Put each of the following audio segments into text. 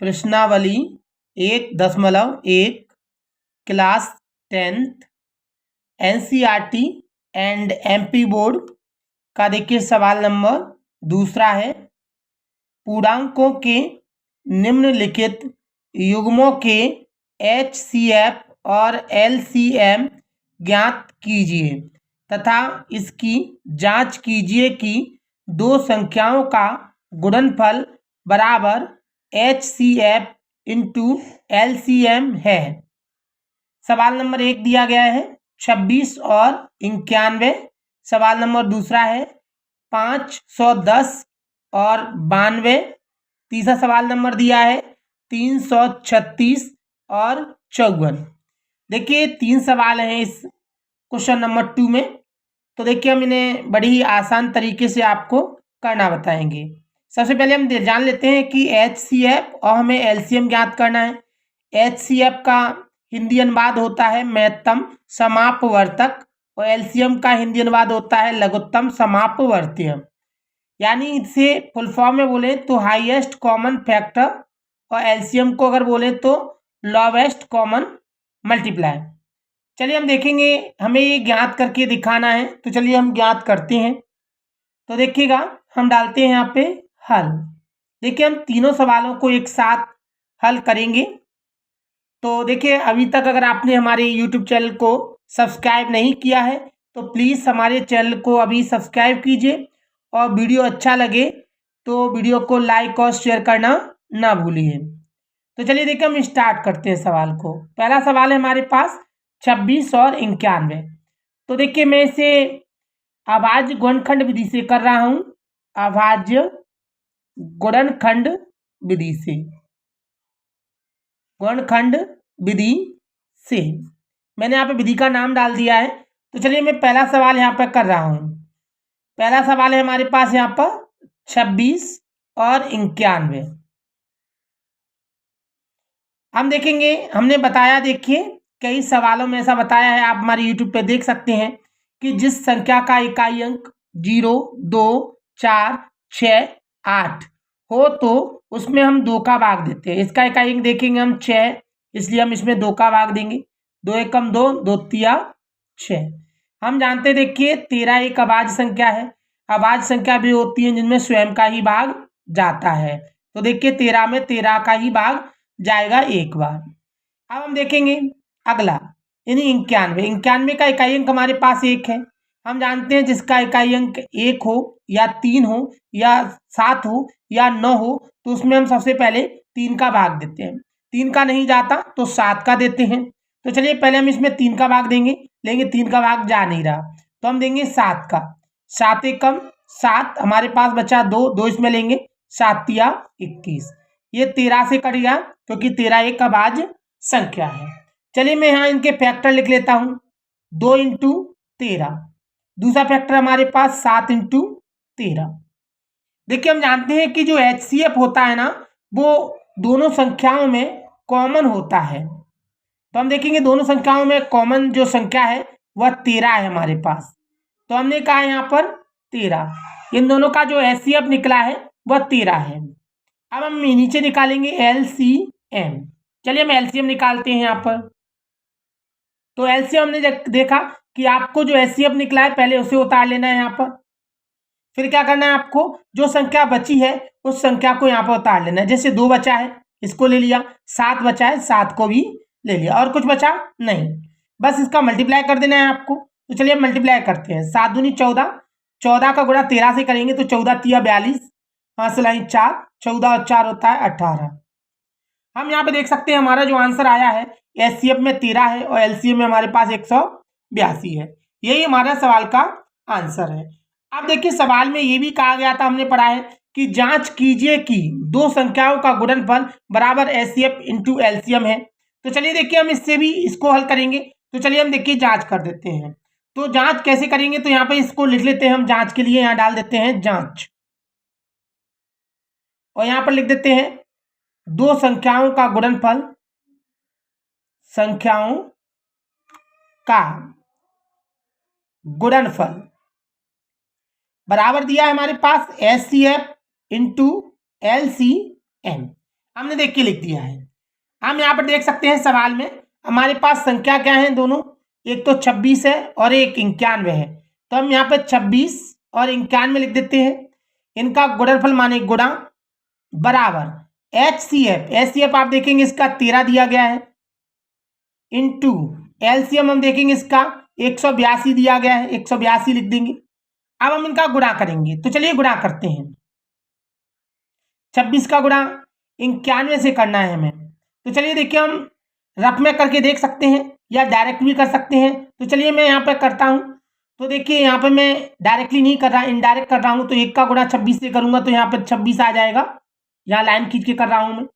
प्रश्नावली 1.1 class 10th NCERT and MP board का देखिए सवाल नंबर दूसरा है। पूर्णांकों के निम्नलिखित युग्मों के HCF और LCM ज्ञात कीजिए तथा इसकी जांच कीजिए कि दो संख्याओं का गुणनफल बराबर HCF इंटू LCM है। सवाल नंबर 1 दिया गया है 26 और 91। सवाल नंबर दूसरा है 510 और 92। तीसरा सवाल नंबर दिया है 336 और 54। देखिए 3 सवाल हैं इस क्वेश्चन नंबर 2 में। तो देखिए हम इन्हें बड़ी ही आसान तरीके से आपको करना बताएंगे। सबसे पहले हम जान लेते हैं कि HCF और हमें LCM ज्ञात करना है। HCF का हिंदी अनुवाद होता है महत्तम समापवर्तक और LCM का हिंदी अनुवाद होता है लघुत्तम समापवर्तीय। यानी इसे फुल फॉर्म में बोले तो हाईएस्ट कॉमन फैक्टर और LCM को अगर बोले तो लोवेस्ट कॉमन मल्टीप्लाई। चलिए हम देखेंगे, हमें ये ज्ञात करके दिखाना है, तो चलिए हम ज्ञात करते हैं। तो देखिएगा हम डालते हैं यहाँ पे हल। देखिए हम तीनों सवालों को एक साथ हल करेंगे। तो देखिए अभी तक अगर आपने हमारे YouTube चैनल को सब्सक्राइब नहीं किया है तो प्लीज़ हमारे चैनल को अभी सब्सक्राइब कीजिए और वीडियो अच्छा लगे तो वीडियो को लाइक और शेयर करना ना भूलिए। तो चलिए देखिए हम स्टार्ट करते हैं सवाल को। पहला सवाल है हमारे पास 26 और 91। तो देखिए मैं इसे अभाज्य गुणनखंड विधि से कर रहा हूँ। अभाज्य गुणनखंड विधि से, गुणनखंड विधि से मैंने यहाँ पे विधि का नाम डाल दिया है। तो चलिए मैं पहला सवाल यहाँ पर कर रहा हूँ। पहला सवाल है हमारे पास यहाँ पर 26 और 91। हम देखेंगे, हमने बताया, देखिए कई सवालों में ऐसा बताया है, आप हमारे YouTube पे देख सकते हैं कि जिस संख्या का इकाई अंक 0, 2, 4, 6, 8 हो तो उसमें हम 2 का भाग देते हैं। इसका इकाई अंक देखेंगे हम 6, इसलिए हम इसमें 2 का भाग देंगे। 2 एकम 2, 2 तिया 6। हम जानते हैं देखिए 13 एक अभाज्य संख्या है। अभाज्य संख्या भी होती है जिनमें स्वयं का ही भाग जाता है। तो देखिए 13 में 13 का ही भाग जाएगा एक बार। अब हम देखेंगे अगला, यानी 91 का इकाई अंक हमारे पास 1 है। हम जानते हैं जिसका इकाई अंक 1 हो या 3 हो या 7 हो या 9 हो तो उसमें हम सबसे पहले 3 का भाग देते हैं। 3 का नहीं जाता तो 7 का देते हैं। तो चलिए पहले हम इसमें 3 का भाग देंगे, लेंगे 3 का भाग जा नहीं रहा तो हम देंगे 7 का। 7 एकम 7, हमारे पास बचा 2, 2 इसमें लेंगे, 7 तिया 21। ये 13 से कट गया क्योंकि 13 एक अभाज्य संख्या है। चलिए मैं यहाँ इनके फैक्टर लिख लेता हूँ। 2 इंटू 13, दूसरा फैक्टर हमारे पास 7 इंटू 13। देखिए हम जानते हैं कि जो HCF होता है ना वो दोनों संख्याओं में कॉमन होता है। तो हम देखेंगे दोनों संख्याओं में कॉमन जो संख्या है वह 13 है हमारे पास। तो हमने कहा यहाँ पर 13, इन दोनों का जो HCF निकला है वह 13 है। अब हम नीचे निकालेंगे LCM। चलिए हम LCM निकालते हैं यहाँ पर। तो LCM हमने देखा कि आपको जो HCF निकला है पहले उसे उतार लेना है यहाँ पर। फिर क्या करना है आपको, जो संख्या बची है उस संख्या को यहाँ पर उतार लेना है। जैसे 2 बचा है इसको ले लिया, 7 बचा है 7 को भी ले लिया, और कुछ बचा नहीं, बस इसका मल्टीप्लाई कर देना है आपको। तो चलिए हम मल्टीप्लाई करते हैं। 7 दूनी 14, 14 का गुणा 13 से करेंगे तो 14 तिया 42, 5 लाई 4, 14 और 4 होता है 18। हम यहाँ पे देख सकते हैं हमारा जो आंसर आया है HCF में 13 है और LCM में हमारे पास 182 है। यही हमारा सवाल का आंसर है। अब देखिए सवाल में ये भी कहा गया था, हमने पढ़ा है कि जांच कीजिए कि दो संख्याओं का गुणनफल बराबर HCF इंटू LCM है। तो चलिए देखिए हम इससे भी इसको हल करेंगे। तो चलिए हम देखिए जांच कर देते हैं। तो जांच कैसे करेंगे, तो यहाँ पे इसको लिख लेते हैं हम जांच के लिए, यहाँ डाल देते हैं जांच और यहाँ पर लिख देते हैं दो संख्याओं का गुणनफल, संख्याओं का गुणनफल बराबर दिया है हमारे पास HCF इंटू LCM। हमने देख के लिख दिया है। हम यहाँ पर देख सकते हैं सवाल में हमारे पास संख्या क्या है दोनों, एक तो 26 है और एक 91 है। तो हम यहाँ पे 26 और 91 लिख देते हैं। इनका गुणनफल माने गुणा बराबर HCF आप देखेंगे इसका 13 दिया गया है, इंटू LCM हम देखेंगे इसका 182 दिया गया है, 182 लिख देंगे। अब हम इनका गुणा करेंगे, तो चलिए गुणा करते हैं। 26 का गुणा 91 से करना है हमें, तो चलिए देखिए हम रफ में करके देख सकते हैं या डायरेक्ट भी कर सकते हैं। तो चलिए मैं यहाँ पे करता हूँ। तो देखिए यहाँ पे मैं डायरेक्टली नहीं कर रहा, इनडायरेक्ट कर रहा हूँ। तो 1 का गुणा 26 से करूंगा तो यहाँ पे 26 आ जाएगा, यहाँ लाइन खींच के कर रहा हूँ मैं।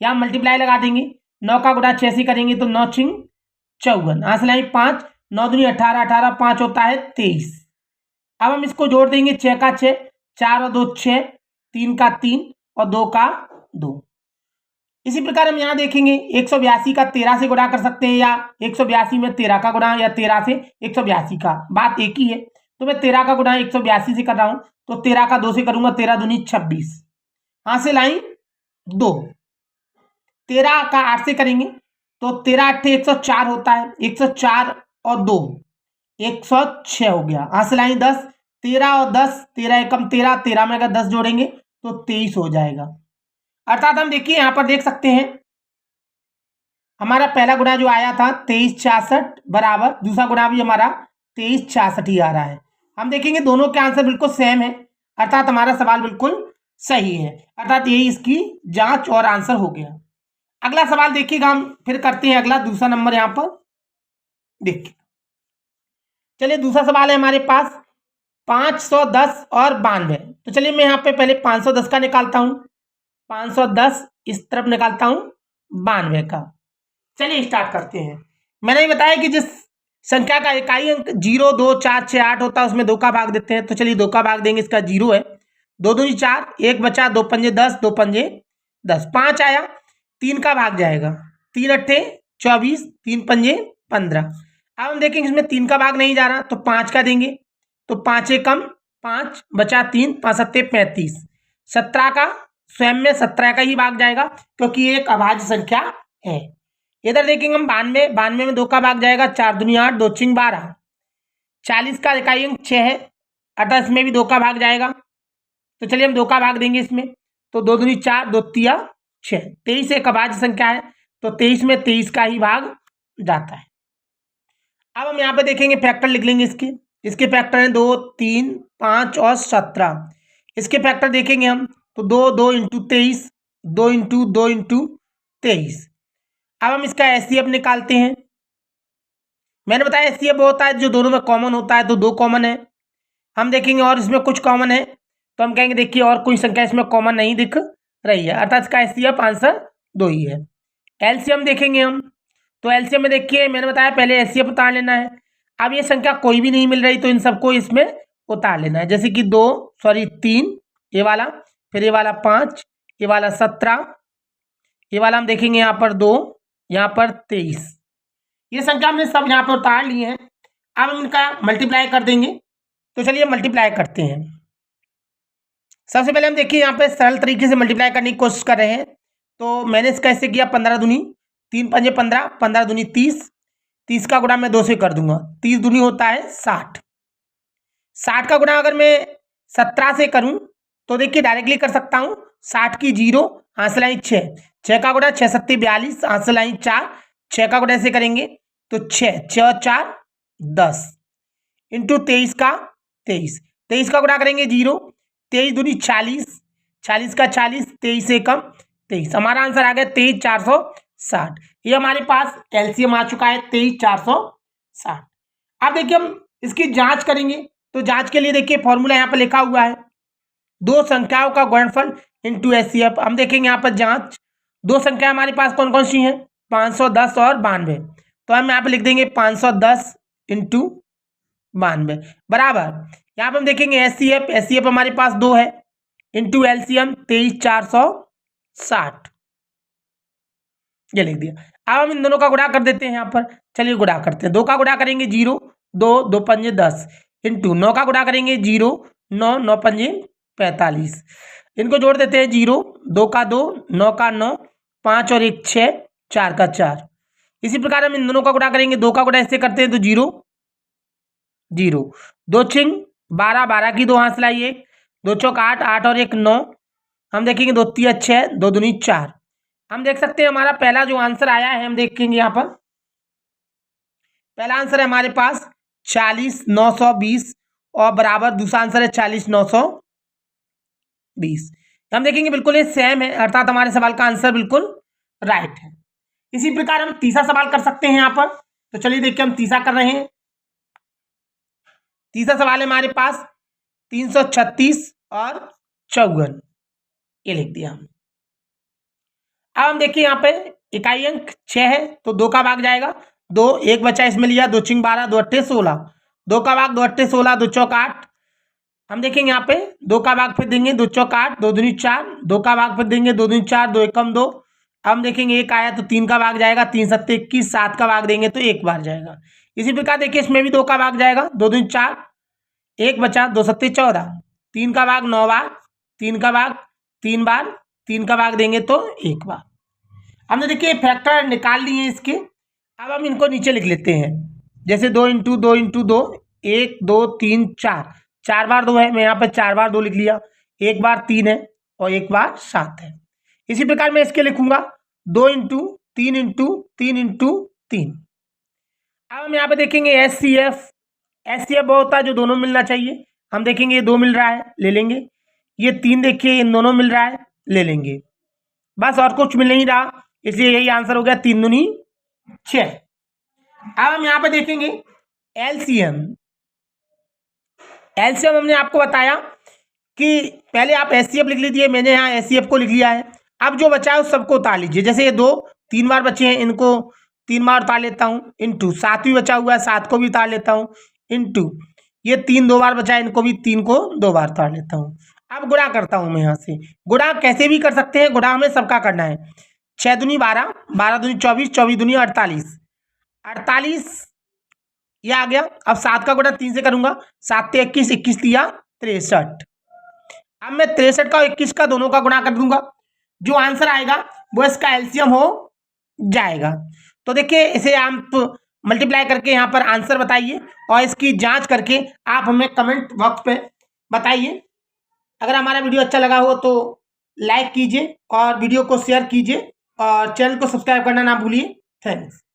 यहाँ मल्टीप्लाई लगा देंगे, 9 का गुणा 6 से करेंगे तो 9 छिंग 54, यहाँ से लाइन 5, 9 दूनी 18, 18 5 होता है 23। अब हम इसको जोड़ देंगे, 6 का 6, 4 और 2 6, 3 का 3 और 2 का 2। इसी प्रकार हम यहाँ देखेंगे 182 का 13 से गुणा कर सकते हैं, या 182 में 13 का गुणा, या 13 से 182 का, बात एक ही है। तो मैं 13 का गुणा 182 से कर रहा हूँ, तो 13 का 2 से करूंगा, 13 दूनी 26, यहाँ से लाइन 2। 13 का 8 से करेंगे तो 13 8 104 होता है, 104 और 2 106 हो गया, यहाँ से लाइन 10, 13 और 10, 13 एकम 13, 13 में अगर 10 जोड़ेंगे तो 23 हो जाएगा। अर्थात हम देखिए यहाँ पर देख सकते हैं हमारा पहला गुणा जो आया था 2366 बराबर, दूसरा गुणा भी हमारा 2366 ही आ रहा है। हम देखेंगे दोनों के आंसर बिल्कुल सेम है, अर्थात हमारा सवाल बिल्कुल सही है, अर्थात यही इसकी जांच और आंसर हो गया। अगला सवाल देखिएगा, हम फिर करते हैं अगला दूसरा नंबर यहाँ पर देखिए। चलिए दूसरा सवाल है हमारे पास 510 और 92। तो चलिए मैं यहाँ पे पहले 510 का निकालता हूँ, 510 इस तरफ निकालता हूं, 92 का। चलिए स्टार्ट करते हैं। मैंने ही बताया कि जिस संख्या का इकाई अंक 0 2 4 6 8 होता है उसमें 2 का भाग देते हैं। तो चलिए 2 का भाग देंगे, इसका 0 है, 2 दूनी 4, 1 बचा, 2 पंजे 10, 2 पंजे 10, 5 आया, 3 का भाग जाएगा, 3 अट्ठे 24, 3 पंजे 15। अब हम देखेंगे इसमें 3 का भाग नहीं जा रहा, तो 5 का देंगे, तो 5 एकम 5 बचा 3, 5 सत्ते 35, 17 का स्वयं में 17 का ही भाग जाएगा क्योंकि ये एक अभाज्य संख्या है। इधर देखेंगे हम 92, 92 में 2 का भाग जाएगा, 4 दूनी 8, 2 छिंग 12, 40 का इकाई अंक 6 है, अतः इसमें भी 2 का भाग जाएगा। तो चलिए हम 2 का भाग देंगे इसमें, तो 2 दूनी 4, 2 तिया 6, 23 एक अभाज्य संख्या है, तो 23 में 23 का ही भाग जाता है। अब हम यहाँ पे देखेंगे फैक्टर लिख लेंगे इसके फैक्टर हैं 2 3 5 और 17। इसके फैक्टर देखेंगे हम तो 2 2 इंटू 23, 2 इंटू 2 इंटू 23। अब हम इसका HCF निकालते हैं। मैंने बताया HCF होता है जो दोनों में कॉमन होता है, तो 2 कॉमन है। हम देखेंगे और इसमें कुछ कॉमन है, तो हम कहेंगे देखिए और कोई संख्या इसमें कॉमन नहीं दिख रही है, अर्थात इसका HCF आंसर 2 ही है। LCM देखेंगे हम, तो LCM में देखिए मैंने बताया पहले HCF उतार लेना है। अब ये संख्या कोई भी नहीं मिल रही तो इन सबको इसमें उतार लेना है, जैसे कि 3 ये वाला, फिर ये वाला 5, ये वाला 17, ये वाला हम देखेंगे यहाँ पर 2, यहाँ पर 23। ये संख्या हमने सब यहाँ पर उतार ली है। अब हम इनका मल्टीप्लाई कर देंगे, तो चलिए मल्टीप्लाई करते हैं। सबसे पहले हम देखिए यहाँ पे सरल तरीके से मल्टीप्लाई करने की कोशिश कर रहे हैं। तो मैंने इसका ऐसे किया, 15 दूनी 3 पंजे 15, 15 दूनी 30, 30 का गुणा मैं 2 से कर दूंगा, 30 दूनी होता है 60, 60 का गुणा अगर मैं 17 से करूं तो देखिए डायरेक्टली कर सकता हूं, 60 की 0, हाथ लाइन 6, 6 का गुणा 6 सत्ते 42, हाथ लाइन 4, 6 का गुणा ऐसे करेंगे तो 6 6 और 4 10 इंटू 23 का 23, 23 का गुणा करेंगे 0, 23 दूनी 40, 40 का 40, 23 से कम 23, हमारा आंसर आ गया 23,460। ये हमारे पास LCM आ चुका है 23,460। अब देखिए हम इसकी जांच करेंगे, तो जांच के लिए देखिए फॉर्मूला यहाँ पर लिखा हुआ है, दो संख्याओं का गुणनफल इंटू HCF। हम देखेंगे यहाँ पर जांच, दो संख्या हमारे पास कौन कौन सी हैं, 510 और 92। तो हम यहाँ पे लिख देंगे 510 इंटू 92 बराबर, यहाँ पर हम देखेंगे HCF हमारे पास 2 है, इंटू LCM 23,460, ये लिख दिया। अब हम इन दोनों का गुणा कर देते हैं यहाँ पर, चलिए गुणा करते हैं। 2 का गुणा करेंगे 0, 2 2 पंजे 10 इंटू 9 का गुणा करेंगे 0, 9 9 पंजे 45, इनको जोड़ देते हैं 0, 2 का 2, 9 का 9, 5 और 1 6, 4 का 4। इसी प्रकार हम इन दोनों का गुणा करेंगे, 2 का गुणा ऐसे करते हैं तो 0 0, 2 छिंग 12, 12 की 2 हाथ लाई 1, 2 चौक 8, 8 और 1 9। हम देखेंगे 2 तिया 6, 2 दूनी 4। हम देख सकते हैं हमारा पहला जो आंसर आया है, हम देखेंगे यहाँ पर पहला आंसर है हमारे पास 40,920 और बराबर दूसरा आंसर है 40,920। हम देखेंगे बिल्कुल ये सेम है, अर्थात हमारे सवाल का आंसर बिल्कुल राइट है। इसी प्रकार हम तीसरा सवाल कर सकते हैं यहाँ पर। तो चलिए देखिए हम तीसरा कर रहे हैं। तीसरा सवाल है हमारे पास 336 और 54, ये लिख दिया हम। अब हम देखिए यहाँ पे इकाई अंक 6 है तो 2 का भाग जाएगा, 2 1 बचा इसमें लिया, 2 छिंग 12, 2 अट्ठे 16, 2 का भाग 2 अट्ठे 16, 2 चौक 8। हम देखेंगे यहाँ पे 2 का भाग फिर देंगे, 2 चौक 8, 2 दूनी 4, 2 का भाग फिर देंगे, 2 दूनी 4, 2 एकम 2। हम देखेंगे 1 आया तो 3 का भाग जाएगा, 3 सत्ते 21, 7 का भाग देंगे तो 1 बार जाएगा। इसी प्रकार देखिए इसमें भी 2 का भाग जाएगा, 2 दूनी 4, 1 बचा, 2 सत्ते 14, 3 का भाग 9 बार, 3 का भाग 3 बार, 3 का भाग देंगे तो 1 बार। हमने देखिए फैक्टर निकाल लिए इसके। अब हम इनको नीचे लिख लेते हैं, जैसे 2 इंटू 2 इंटू 2, 1 2 3 4, 4 बार 2 है, मैं यहाँ पर 4 बार 2 लिख लिया, 1 बार 3 है और 1 बार 7 है। इसी प्रकार मैं इसके लिखूंगा 2 इंटू 3 इंटू 3 इंटू 3। अब हम यहाँ पे देखेंगे एचसीएफ वो होता है जो दोनों मिलना चाहिए। हम देखेंगे ये 2 मिल रहा है, ले लेंगे। ये 3 देखिए इन दोनों मिल रहा है, ले लेंगे। बस और कुछ मिल नहीं रहा, इसलिए यही आंसर हो गया 3 दूनी 6। अब हम यहाँ पे देखेंगे एलसीएम। हमने आपको बताया कि पहले आप एचसीएफ लिख लीजिए, मैंने यहाँ एचसीएफ को लिख लिया है। अब जो बचा है उस सबको उतार लीजिए, जैसे ये 2 3 बार बचे हैं, इनको 3 बार उतार लेता हूँ, इंटू 7 भी बचा हुआ है, 7 को भी उतार लेता हूँ, इंटू ये 3 2 बार बचा है, इनको भी 3 को 2 बार उतार लेता हूँ। अब गुणा करता हूँ मैं यहाँ से। गुणा कैसे भी कर सकते हैं, गुणा हमें सबका करना है। 6 दूनी 12, 12 दूनी 24, 24 दूनी 48, 48 ये आ गया। अब 7 का गुणा 3 से करूंगा, 7 ते 21, 21 दिया 63। अब मैं 63 का 21 का दोनों का गुणा कर दूंगा, जो आंसर आएगा वो इसका एलसीएम हो जाएगा। तो देखिए इसे आप मल्टीप्लाई करके यहाँ पर आंसर बताइए और इसकी जांच करके आप हमें कमेंट बॉक्स पे बताइए। अगर हमारा वीडियो अच्छा लगा हो तो लाइक कीजिए और वीडियो को शेयर कीजिए और चैनल को सब्सक्राइब करना ना भूलिए। थैंक्स।